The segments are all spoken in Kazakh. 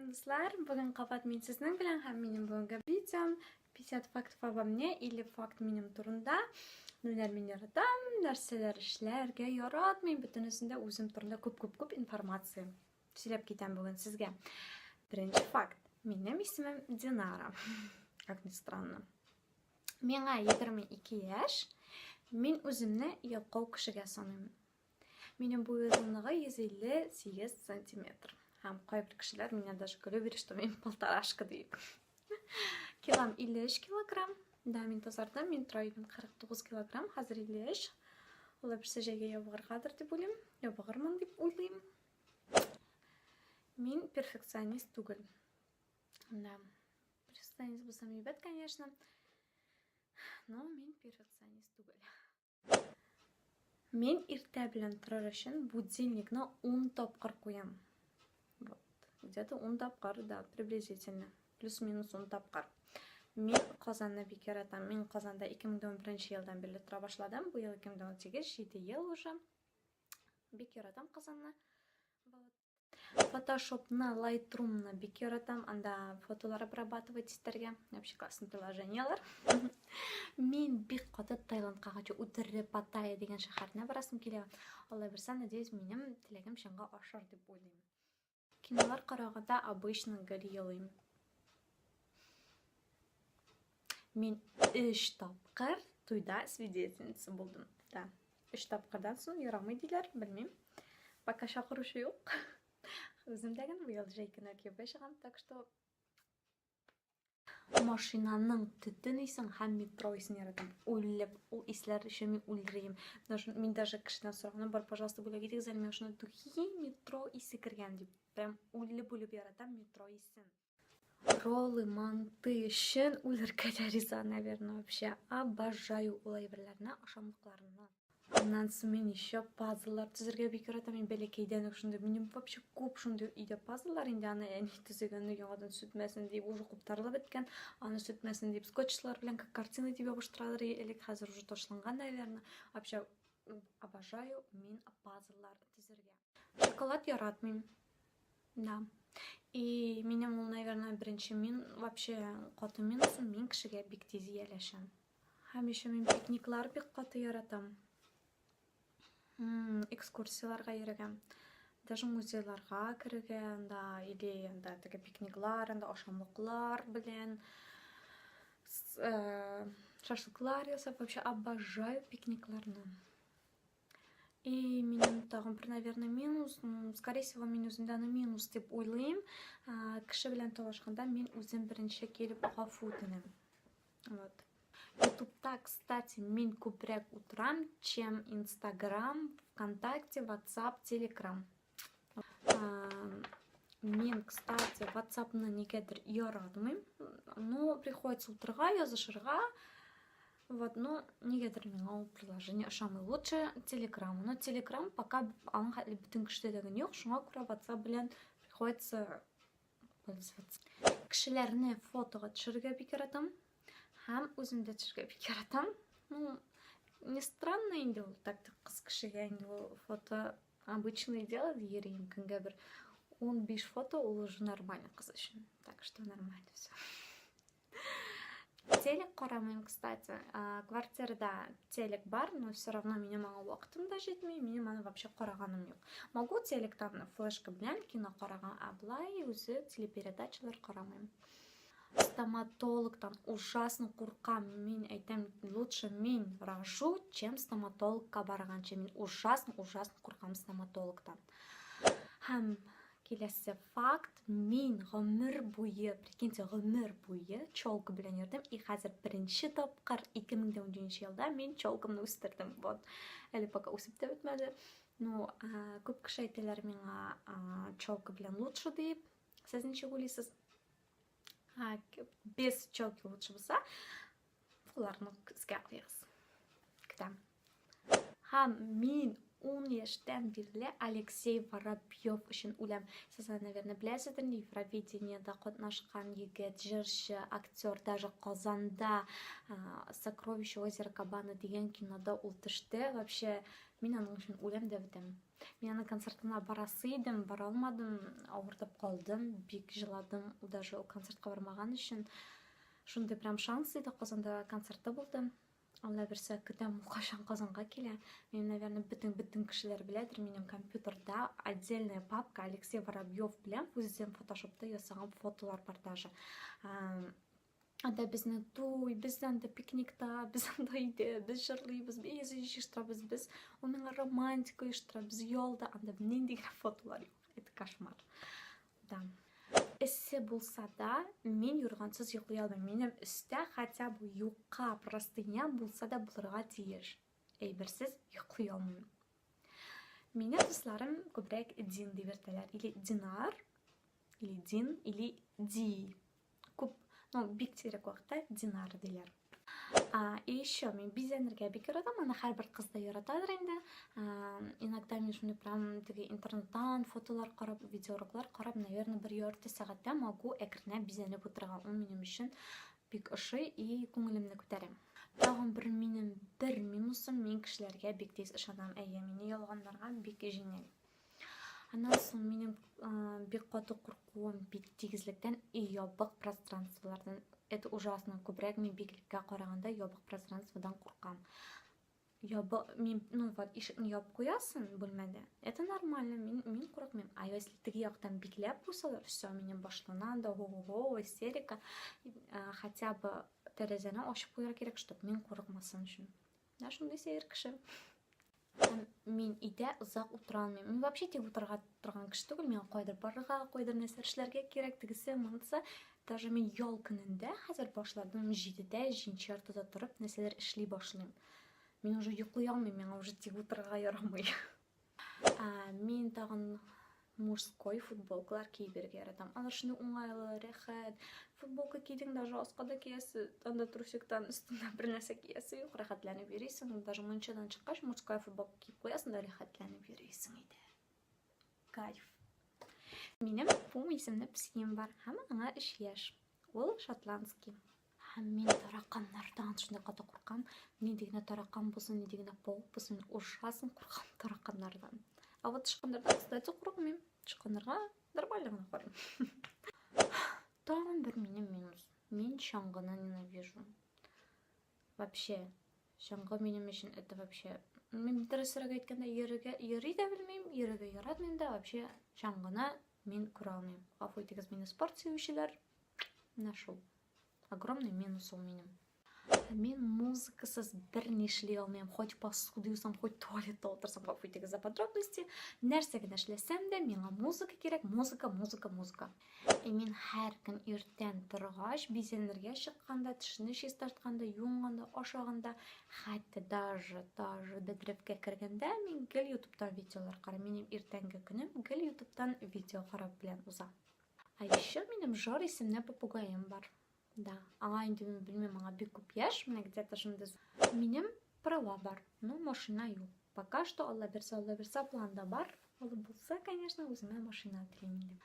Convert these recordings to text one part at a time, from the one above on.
Салам достар, бүгін қабат мен сіздің білен һәм менің бүгінгі видеом 50 фактов обо мне или факт менің турында. Нелер мен яратам, нәрселер эшләргә яратмыйм, бөтенесендә үзем турында көп информация сөйләп китәм бүгін сезгә. Беренче факт. Минем исемем Динара. Как ни странно. Миңа 22 яшь. Мин үземне ялкау кешегә саныйм. Минем буй озынлыгы 158 сантиметр. Һәм кайбер кешеләр меня даже көлеп что мин полторашка дип. Килом 53 килограмм. Да, мин тазардым, мин троидым 49 килограмм, хәзер 53. Улар берсе җәйгә ябыгыргадыр дип уйлыйм. Ябыгырмын дип уйлыйм. Мин перфекционист түгел. Да. Перфекционист булсам ибәт, конечно. Но мин перфекционист түгел. Мин иртә белән торыр өчен будильникны 10 тапкыр куям. Вот. Где-то 10 тапкыр, да, приблизительно. Плюс-минус 10 тапкыр. Мин Казанны бик яратам. Мин Казанда 2011 елдан бирле тора башладым. Бу ел 2018, 7 ел уже. Бик яратам Казанны. Photoshop'ны, Lightroom'ны бик яратам. Анда фотолар обрабатывать итәргә. Вообще классный приложениялар. Мин бик каты Таиландка качу үтерре Паттайя дигән шәһәрне барасым килә. Алла берсә, надеюсь, минем теләгем чынга ашар дип уйлыйм. Кинолар караганда обычно гел елыйм. Мин 3 тапкыр туйда свидетельница булдым. Да. 3 тапкырдан соң ярамый диләр, белмим. Пока чакыручы юк. Үземдәген бу ел җәйкенә киеп чыгам, так что машинаның төтен исен һәм метро исен яратам. Үлеп, ул исләр өчен мин үлрим. Мин даже кешедән сораган бар, пожалуйста, бүләк итегез әле, шуны духи метро исе кергән дип. Прям үлеп яратам метро исен. Роллы, манты өчен үләргә дә риза, наверное, вообще. Обожаю ул әйберләрне, ашамлыкларны. Аннан соң мин еще пазллар төзергә бик яратам. Мин бәләкәйдән үк шундый. Минем вообще күп шундый өйдә пазллар инде, аны әни төзегән, яңадан сүтмәсен дип, уже куптарылып беткән. Аны сүтмәсен дип скотчлар белән как картина дип ябыштыралар, элек хәзер уже ташланган, наверное. Вообще обожаю мин пазллар төзергә. Шоколад яратмыйм. Да. И минем ул, наверное, беренче мин вообще каты минусым, мин кешегә бик тиз ияләшәм. Һәм еще мин пикниклар бик каты яратам. Экскурсияларга йөргән. Даже музейларга кергән, да, или анда теге пикниклар, анда ашамлыклар белән шашлыклар ясап, вообще обожаю пикникларны. И минем тагын бер, наверное, минус, скорее всего, мин үземдә минус дип уйлыйм. Кеше белән талашканда мин үзем беренче килеп гафу үтенәм. Вот. YouTube'та, кстати, мин күбрәк утырам, чем Instagram, ВКонтакте, WhatsApp, Telegram. Мин, кстати, WhatsApp'ны нигәдер яратмыйм. Ну, приходится утырга, язышырга. Вот, но нигәдер миңа ул приложение ошамый. Лучше Telegram. Но Telegram пока аның хәтле бөтен кешеләрдән юк, шуңа күрә WhatsApp белән приходится пользоваться. Кешеләрне фотога төшерергә бик яратам. Һәм үземдә төшерергә бик яратам. Ну, не странно инде ул так кыз кешегә инде ул фото обычное дело йөрим көнгә бер 15 фото, ул уже нормально кыз өчен. Так что нормально всё. Телек карамыйм, кстати. Квартирада телек бар, но все равно минем аңа вакытым да җитми, минем аны вообще караганым юк. Могу телектан флешка белән кино караган, а былай үзе телепередачалар карамыйм. Стоматологтан ужасно куркам. Мин әйтәм, лучше мин рожу, чем стоматологка барганчы. Мин ужасно куркам стоматологтан. Һәм киләсе факт, мин гомер буе, прикиньте, гомер буе чолка белән йөрдем. И хәзер беренче тапкыр 2010 елда мин чолкамны үстердем. Вот. Әле пока үсеп тә бетмәде. Ну, күп кеше әйтәләр миңа чолка белән лучше дип. Сез ничек уйлыйсыз? Без челки лучше булса, уларны күзгә алыгыз. Көтәм. Һәм мин 10 яштан бирле Алексей Воробьев үшін үлем. Сіз, наверное, білесіздер, Евровидениеда қатнашқан егет, жыршы, актер, даже Қазанда «Сокровище озера Кабана» деген кинода ол түшті. Вообще, мен аның үшін үлем деп едім. Мен аны концертына барасы едім, бара алмадым, ауыртып қалдым, бек жыладым. Даже концертқа бармаған үшін. Шундай прям шанс еді, Қазанда концерті болды. Алла берсе, күтем қашан Қазанға келе. Мен, наверное, бүтін кішілер біледір. Менің компьютерда отдельная папка Алексей Воробьев білем. Өзім фотошопта ясаған фотолар бар даже. Анда біздің той, біз анда пикникта, біз анда үйде, біз жырлайбыз, біз жиштырабыз, біз оның романтика ұйыштырабыз, yolda, анда нен деген фотолар жоқ. Это кошмар. Да. Ісі болса да, мен юрғансыз ұйқылай алмаймын. Менің үсті хотя бы юққа простыня болса да бұларға тиеш. Әйбірсіз ұйқылай алмаймын. Менің достарым көбірек Дин деп ертелер. Или Динар, или Дин, или Ди. Көп, бек терек уақытта Динар дейлер. И еще мен бизайнерге бек яратам, аны әрбір қызда яратадыр енді. Иногда мен шуны прям интернеттан фотолар қарап, видеороликлар қарап, наверное, бір ярты сағатта могу экраннан бизайнеп отырған. Ол менің үшін бек ұшы и көңілімді көтерем. Тағын бір минусым, мен кішілерге бек тез ышанам, мені ялғандарға бек жеңел. Анан соң менің бек қаты қорқуым бек тегізліктен и ябық пространстволардан. Это ужасно. Көбірек мен бекілікке қарағанда ябық пространстводан қорқам. Ишін ябып қоясын бөлмеде. Это нормально, мен қорқмайм. А если тіге яқтан бекілеп қойсалар, все, менен башланан да го-го-го, истерика. Хотя бы терезені ашып қояр керек, чтоб мен қорқмасын үшін. Шындай сейір кіші. Мен үйде ұзақ отыра алмаймын. Мен вообще тек отырға тұрған кіші түгіл. Мен қойдыр барыға, қойдыр нәсіршілерге керек тігісі, мұнысы. Даже мен yol күнінде қазір башладым 7-де, 7-шартыда тұрып, нәрселер ішлей башлайым. Мен уже ұйқылай алмаймын, мен уже тек отырға ярамай. Мен тағын мужской футболкалар кейберге яратам. Алар шыны оңайлы, рәхәт. Футболка кейдің даже асқада киесі, анда трусиктан үстінде бір нәрсе киесі, рәхәтләніп берейсің. Даже мұншадан шыққаш, мужской футболка киіп қоясың да рәхәтләніп берейсің еді. Кайф. Менің Пум есімді псием бар, һәм аңа 3 яш. Ол шотландский. Мен тарақаннардан шындай қаты қорқам. Мен дегені тарақан болсын, не дегені пауық болсын, ужасын қорқам тарақаннардан. А вот тышқандардан, кстати, қорқмайм. Тышқандарға нормальныгына қараймын. Тағын бір менің минус. Мен шаңғыны ненавижу. Вообще, шаңғы менің үшін это вообще... Мен дұрысырақ айтканда ері де білмейм, еріге яратмайм да, вообще шаңғыны мен көре алмайм. Ғафу етіңіз, мені спорт сүйушілер нашел. Огромный минус ол менің. Мен музыкасыз бірне ішлей алмайм. Хоть посуды юсам, хоть туалетта отырсам, ғафу етіңіз за подробности. Нәрсеге ішлесем де, менға музыка керек, музыка. Мен әр күн ертең тұрғаш, бизенерге шыққанда, тішіні шес тартқанда, юңғанда, ашағанда, хәтті даже бедревке кіргенде, мен гіл ютубтан видеолар қарам. Менің ертеңгі күнім гіл ютубтан видео қарап білен ұза. А еще менің Жор есімді попугаем бар. Да, аңа енді мен білмем, аңа бек көп яш, мен где-то шынды. Менің права бар, но машина yok. Пока что Алла берсе планда бар. Ол болса, конечно, өзіме машина тілеймін.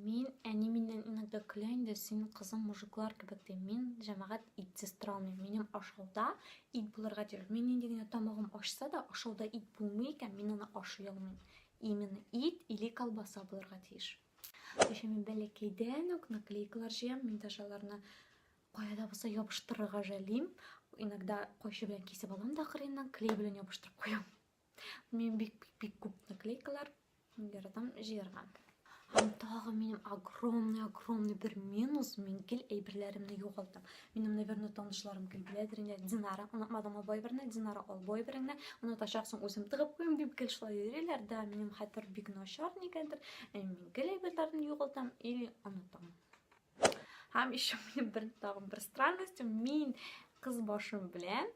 Менен иногда күләйінді, сенің қызым мужиклар кебекте. Мен жамағат ит сестра алмайм. Менің ашауда ит бұларға делер. Менен дегені тамағым ашса да, ашауда ит болмай екен, мен оны ашай алмайм. Именно ит или колбаса бұларға тиеш. Еще мен бәлекейден өк наклейкалар жиям. Мен ташаларына қояда болса ябыштырыға жәлейм. Иногда қойшы білен кесіп алам да қырынан клей білен ябыштырып қоям. Мен бек көп наклейкалар яратам жиырған. Тағы менің огромный бір минус, мен кел әйбірлерімді жоғалтам. Менің, наверное, танышыларым кел біледірінде Динара, ұнатмадым албой біріне, Динара албой біріне, ұнаташақсын өзім тығып қойым деп кел шылай ерелер, да, менің хәтір бек нашар негендір, мен кел әйбірлерімді жоғалтам, или ұнатам. Еще менің бір странностью, мен қыз башым білен,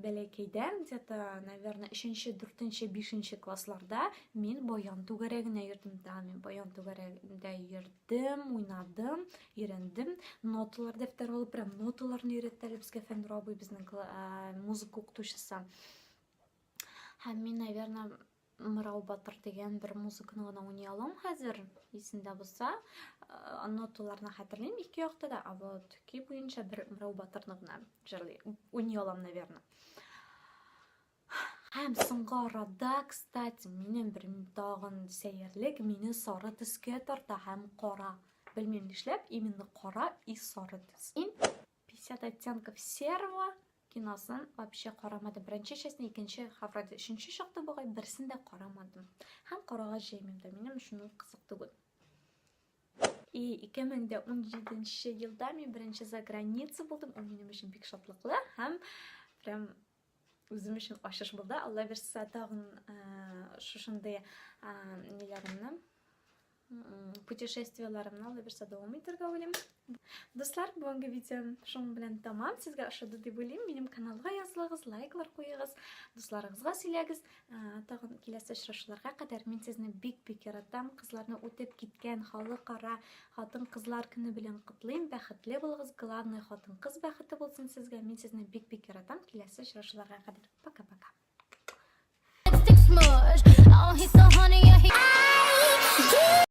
бәлекейден, где-то, наверное, 3-ші, 4-ші, 5-ші классларда мен баян түгәрегіне ердім. Да, мен баян түгәрегінде ердім, ойнадым, ерендім. Ноталар дәфтер алып, прям ноталарын үйреттелі бізге фән Рабый, біздің музыка оқытушысы. Һәм мин, наверное, Мырау Батыр дигән бер музыканы гына уйный алам хәзер, исемдә булса. Ноталарны хәтерлим ике якта да, вот көй буенча бер Мырау Батырны гына җырлый, уйный алам, наверное. Һәм соңгы арада, кстати, минем бер тагын сәерлек мине сары төскә тарта һәм кара. Белмим нишләп, именно кара и сары төс. 50 оттенков серого киносын вообще карамадым. Беренче частьне, икенче, вроде өченче чакта бугай, берсен дә карамадым. Һәм карага җыймыйм да, минем өчен ул кызык түгел. И 2017 елда мин беренче за граница булдым. Ул минем өчен бик шатлыклы һәм прям үзем өчен ачыш булды. Алла берсе тагын шушындый ниләремне, путешествияларымны Алла берсе дәвам итәргә уйлыйм. Дуслар, бүгенге видео шуның белән тамам. Сезгә ошады дип уйлыйм. Минем каналга язылыгыз, лайклар куегыз, дусларыгызга сөйләгез. Тагын киләсе очрашуларга кадәр мин сезне бик яратам. Кызларны үтеп киткән халыкара хатын-кызлар көне белән котлыйм. Бәхетле булыгыз. Главный хатын-кыз бәхете булсын сезгә. Мин сезне бик яратам. Киләсе очрашуларга кадәр. Пока-пока.